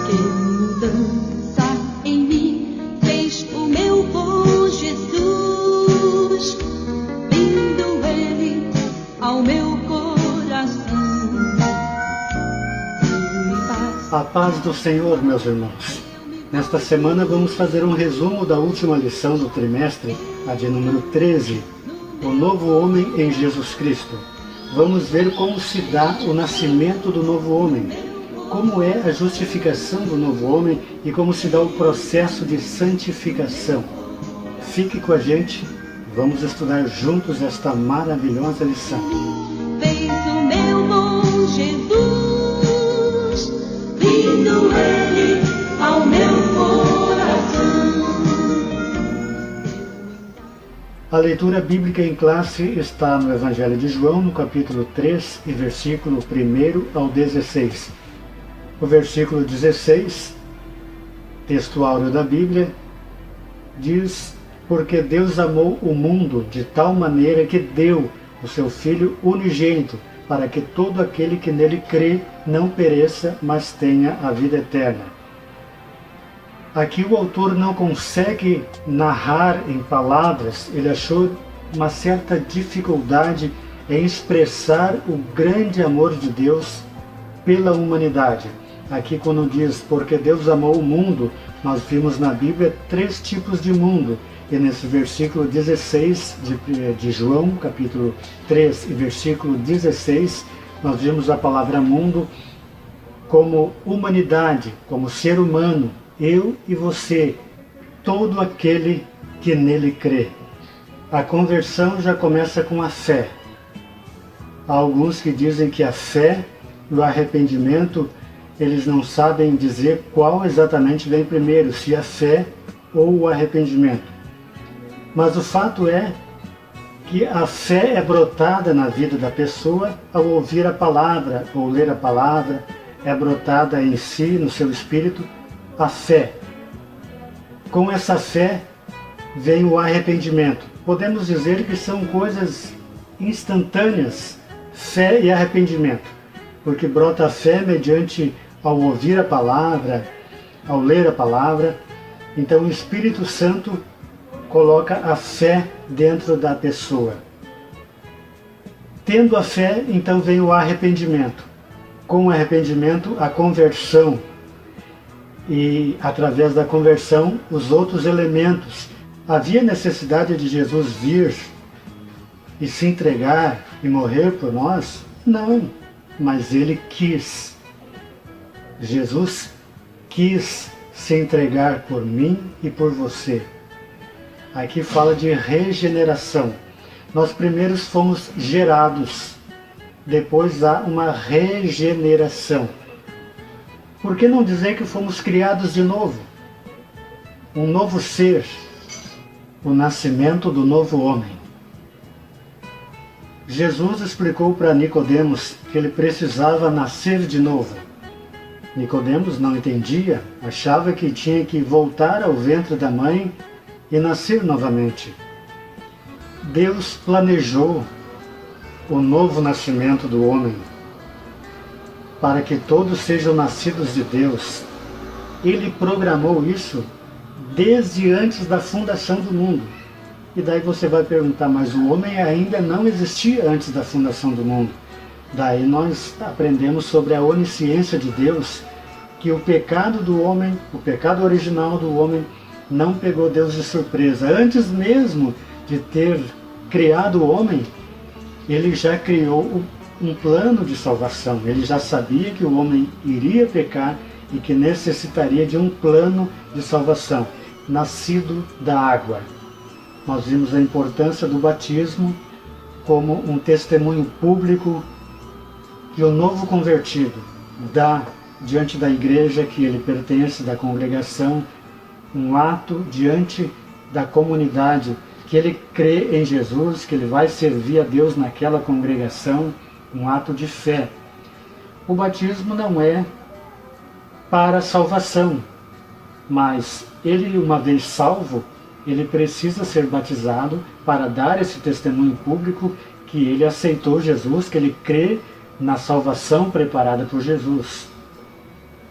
Que mudança em mim fez o meu bom Jesus, vindo Ele ao meu coração. A paz do Senhor, meus irmãos. Nesta semana vamos fazer um resumo da última lição do trimestre, a de número 13, o novo homem em Jesus Cristo. Vamos ver como se dá o nascimento do novo homem, como é a justificação do novo homem e como se dá o processo de santificação. Fique com a gente, vamos estudar juntos esta maravilhosa lição. Fez o meu bom Jesus, vindo Ele ao meu coração. A leitura bíblica em classe está no Evangelho de João, no capítulo 3, e versículo 1 ao 16. O versículo 16, texto áureo da Bíblia, diz: porque Deus amou o mundo de tal maneira que deu o seu Filho unigênito, para que todo aquele que nele crê não pereça, mas tenha a vida eterna. Aqui o autor não consegue narrar em palavras, ele achou uma certa dificuldade em expressar o grande amor de Deus pela humanidade. Aqui quando diz, porque Deus amou o mundo, nós vimos na Bíblia 3 tipos de mundo. E nesse versículo 16 de João, capítulo 3 e versículo 16, nós vimos a palavra mundo como humanidade, como ser humano, eu e você, todo aquele que nele crê. A conversão já começa com a fé. Há alguns que dizem que a fé e o arrependimento, eles não sabem dizer qual exatamente vem primeiro, se a fé ou o arrependimento. Mas o fato é que a fé é brotada na vida da pessoa ao ouvir a palavra ou ler a palavra, é brotada em si, no seu espírito, a fé. Com essa fé vem o arrependimento. Podemos dizer que são coisas instantâneas, fé e arrependimento, porque brota a fé mediante ao ouvir a palavra, ao ler a palavra. Então o Espírito Santo coloca a fé dentro da pessoa. Tendo a fé, então vem o arrependimento. Com o arrependimento, a conversão. E através da conversão, os outros elementos. Havia necessidade de Jesus vir e se entregar e morrer por nós? Não, mas ele quis. Jesus quis se entregar por mim e por você. Aqui fala de regeneração. Nós primeiros fomos gerados, depois há uma regeneração. Por que não dizer que fomos criados de novo? Um novo ser, o nascimento do novo homem. Jesus explicou para Nicodemos que ele precisava nascer de novo. Nicodemos não entendia, achava que tinha que voltar ao ventre da mãe e nascer novamente. Deus planejou o novo nascimento do homem para que todos sejam nascidos de Deus. Ele programou isso desde antes da fundação do mundo. E daí você vai perguntar, mas o homem ainda não existia antes da fundação do mundo. Daí nós aprendemos sobre a onisciência de Deus, que o pecado do homem, o pecado original do homem, não pegou Deus de surpresa. Antes mesmo de ter criado o homem, ele já criou um plano de salvação. Ele já sabia que o homem iria pecar e que necessitaria de um plano de salvação, nascido da água. Nós vimos a importância do batismo como um testemunho público que o novo convertido dá diante da igreja que ele pertence, da congregação, um ato diante da comunidade, que ele crê em Jesus, que ele vai servir a Deus naquela congregação, um ato de fé. O batismo não é para salvação, mas ele, uma vez salvo, ele precisa ser batizado para dar esse testemunho público que ele aceitou Jesus, que ele crê na salvação preparada por Jesus.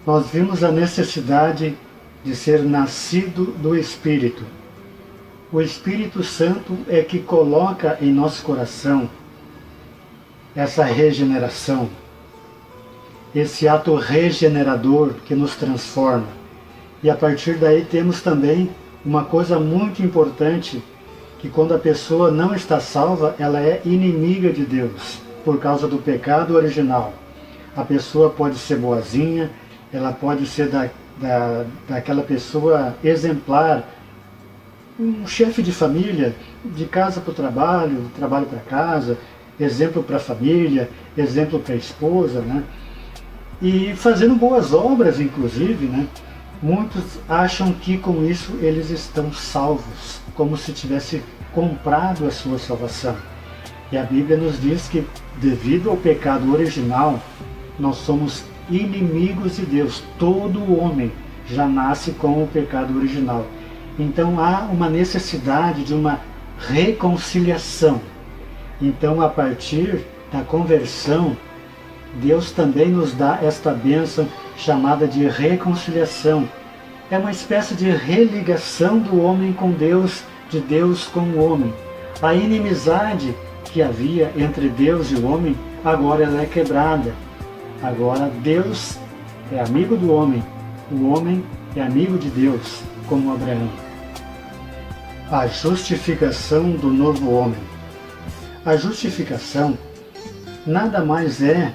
nós vimos a necessidade de ser nascido do Espírito. O Espírito Santo é que coloca em nosso coração essa regeneração, esse ato regenerador que nos transforma. E a partir daí temos também uma coisa muito importante, que quando a pessoa não está salva, ela é inimiga de Deus, por causa do pecado original. A pessoa pode ser boazinha, ela pode ser daquela pessoa exemplar, um chefe de família, de casa para o trabalho, trabalho para casa, exemplo para a família, exemplo para a esposa, né? E fazendo boas obras, inclusive, né? Muitos acham que com isso eles estão salvos, como se tivesse comprado a sua salvação. E a Bíblia nos diz que, devido ao pecado original, nós somos inimigos de Deus. Todo homem já nasce com o pecado original. Então há uma necessidade de uma reconciliação. Então, a partir da conversão, Deus também nos dá esta bênção chamada de reconciliação. É uma espécie de religação do homem com Deus, de Deus com o homem. A inimizade que havia entre Deus e o homem, agora ela é quebrada. Agora Deus é amigo do homem, o homem é amigo de Deus, como Abraão. A justificação do novo homem. A justificação nada mais é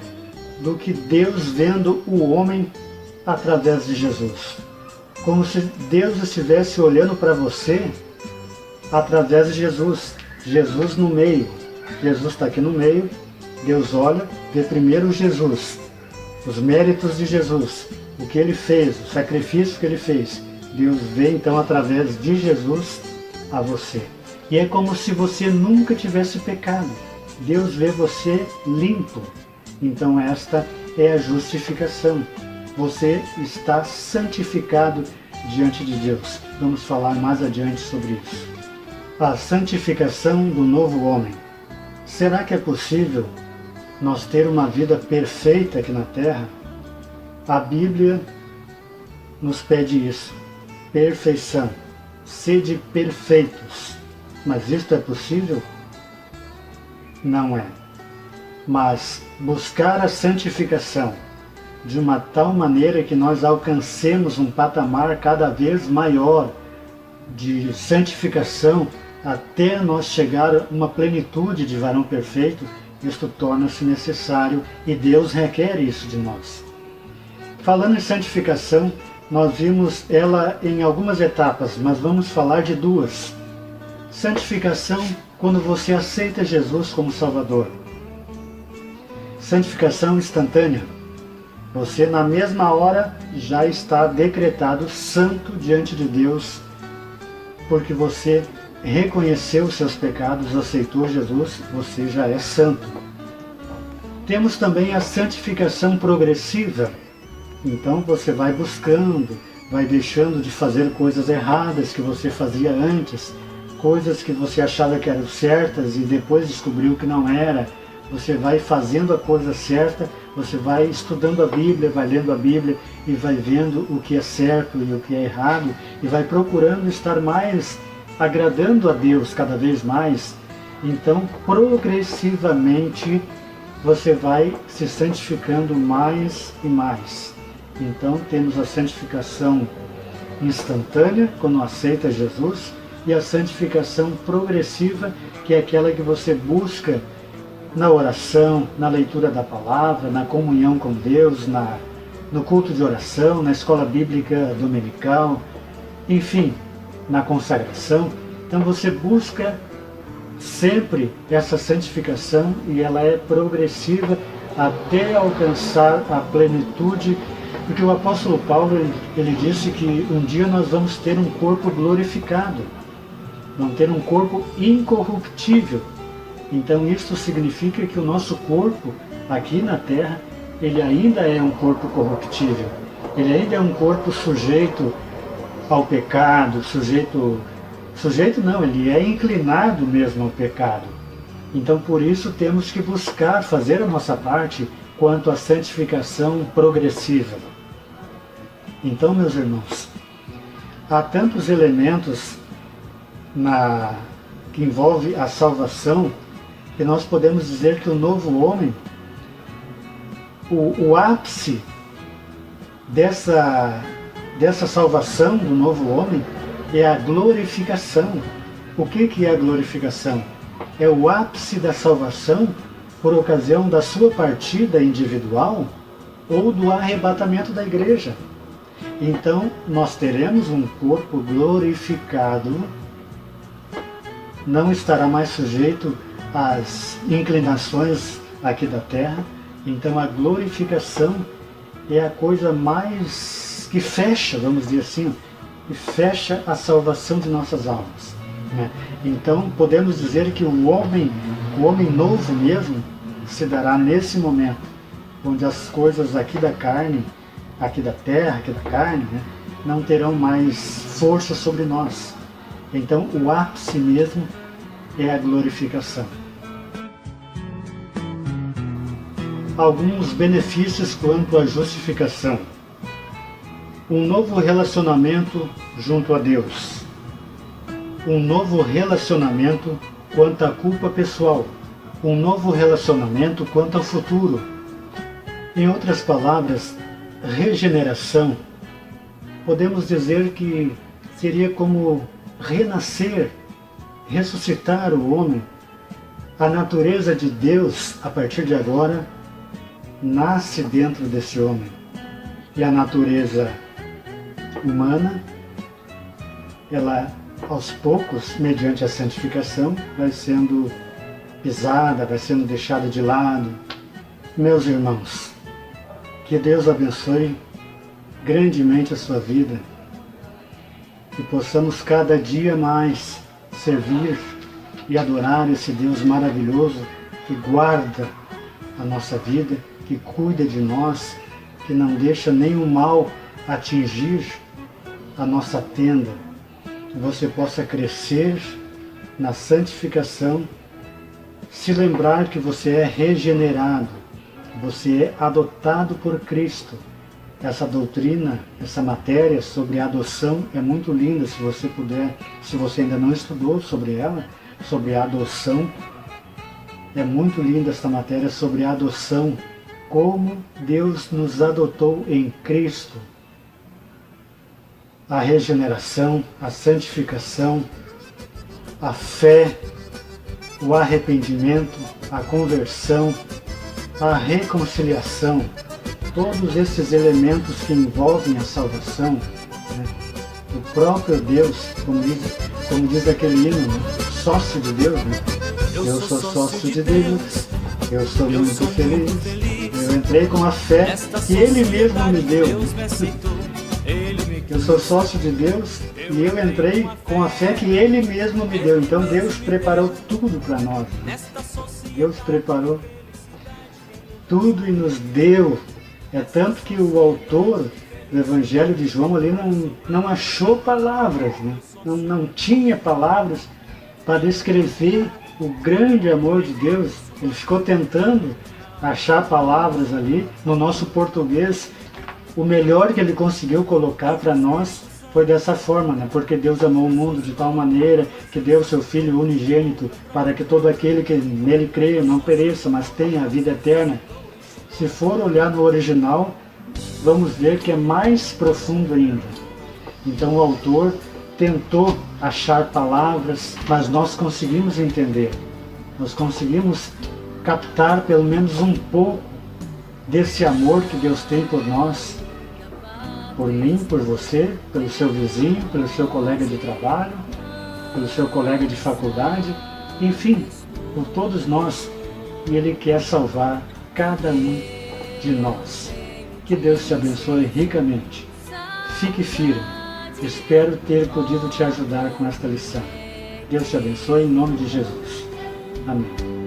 do que Deus vendo o homem através de Jesus. Como se Deus estivesse olhando para você através de Jesus. Jesus no meio. Jesus está aqui no meio. Deus olha, vê primeiro Jesus, os méritos de Jesus, o que ele fez, o sacrifício que ele fez. Deus vê então através de Jesus a você. E é como se você nunca tivesse pecado. Deus vê você limpo. Então esta é a justificação. Você está santificado diante de Deus. Vamos falar mais adiante sobre isso. A santificação do novo homem. Será que é possível nós ter uma vida perfeita aqui na Terra? A Bíblia nos pede isso. Perfeição. Sede perfeitos. Mas isto é possível? Não é. Mas buscar a santificação de uma tal maneira que nós alcancemos um patamar cada vez maior de santificação até nós chegar a uma plenitude de varão perfeito, isto torna-se necessário e Deus requer isso de nós. Falando em santificação, nós vimos ela em algumas etapas, mas vamos falar de duas. Santificação quando você aceita Jesus como Salvador. Santificação instantânea. Você na mesma hora já está decretado santo diante de Deus, porque você reconheceu os seus pecados, aceitou Jesus, você já é santo. Temos também a santificação progressiva. Então você vai buscando, vai deixando de fazer coisas erradas que você fazia antes, coisas que você achava que eram certas e depois descobriu que não era. Você vai fazendo a coisa certa, você vai estudando a Bíblia, vai lendo a Bíblia e vai vendo o que é certo e o que é errado e vai procurando estar mais agradando a Deus cada vez mais. Então, progressivamente, você vai se santificando mais e mais. Então, temos a santificação instantânea, quando aceita Jesus, e a santificação progressiva, que é aquela que você busca na oração, na leitura da palavra, na comunhão com Deus, no culto de oração, na escola bíblica dominical, enfim, na consagração. Então você busca sempre essa santificação e ela é progressiva até alcançar a plenitude, porque o apóstolo Paulo ele disse que um dia nós vamos ter um corpo glorificado, vamos ter um corpo incorruptível. Então isso significa que o nosso corpo aqui na Terra, ele ainda é um corpo corruptível, ele ainda é um corpo sujeito ao pecado, sujeito não, ele é inclinado mesmo ao pecado. Então por isso temos que buscar fazer a nossa parte quanto à santificação progressiva. Então, meus irmãos, há tantos elementos que envolve a salvação, que nós podemos dizer que o novo homem, o ápice dessa salvação do novo homem é a glorificação. O que é a glorificação? É o ápice da salvação por ocasião da sua partida individual ou do arrebatamento da igreja. Então, nós teremos um corpo glorificado, não estará mais sujeito às inclinações aqui da terra. Então, a glorificação é a coisa mais que fecha, vamos dizer assim, que fecha a salvação de nossas almas, né? Então, podemos dizer que o homem novo mesmo, se dará nesse momento, onde as coisas aqui da carne, aqui da terra, aqui da carne, né, não terão mais força sobre nós. Então, o ápice mesmo é a glorificação. Alguns benefícios quanto à justificação. Um novo relacionamento junto a Deus. Um novo relacionamento quanto à culpa pessoal. Um novo relacionamento quanto ao futuro. Em outras palavras, regeneração, podemos dizer que seria como renascer, ressuscitar o homem. A natureza de Deus, a partir de agora, nasce dentro desse homem. E a natureza humana, ela aos poucos, mediante a santificação, vai sendo pisada, vai sendo deixada de lado. Meus irmãos, que Deus abençoe grandemente a sua vida, que possamos cada dia mais servir e adorar esse Deus maravilhoso que guarda a nossa vida, que cuida de nós, que não deixa nenhum mal atingir a nossa tenda. Que você possa crescer na santificação, se lembrar que você é regenerado, que você é adotado por Cristo. Essa doutrina, essa matéria sobre a adoção é muito linda, se você puder, se você ainda não estudou sobre ela, sobre a adoção, é muito linda esta matéria sobre a adoção, como Deus nos adotou em Cristo. A regeneração, a santificação, a fé, o arrependimento, a conversão, a reconciliação, todos esses elementos que envolvem a salvação, né? O próprio Deus, como diz aquele hino, né? Sócio de Deus, né? Eu sou sócio de Deus, eu sou muito feliz, eu entrei com a fé que Ele mesmo me deu. Eu sou sócio de Deus e eu entrei com a fé que Ele mesmo me deu. Então Deus preparou tudo para nós, né? Deus preparou tudo e nos deu. É tanto que o autor do Evangelho de João ali não achou palavras, né? Não tinha palavras para descrever o grande amor de Deus. Ele ficou tentando achar palavras ali. No nosso português, o melhor que ele conseguiu colocar para nós foi dessa forma, né? Porque Deus amou o mundo de tal maneira que deu o seu Filho unigênito para que todo aquele que nele creia não pereça, mas tenha a vida eterna. Se for olhar no original, vamos ver que é mais profundo ainda. Então o autor tentou achar palavras, mas nós conseguimos entender. Nós conseguimos captar pelo menos um pouco desse amor que Deus tem por nós, por mim, por você, pelo seu vizinho, pelo seu colega de trabalho, pelo seu colega de faculdade, enfim, por todos nós. E Ele quer salvar cada um de nós. Que Deus te abençoe ricamente. Fique firme. Espero ter podido te ajudar com esta lição. Deus te abençoe em nome de Jesus. Amém.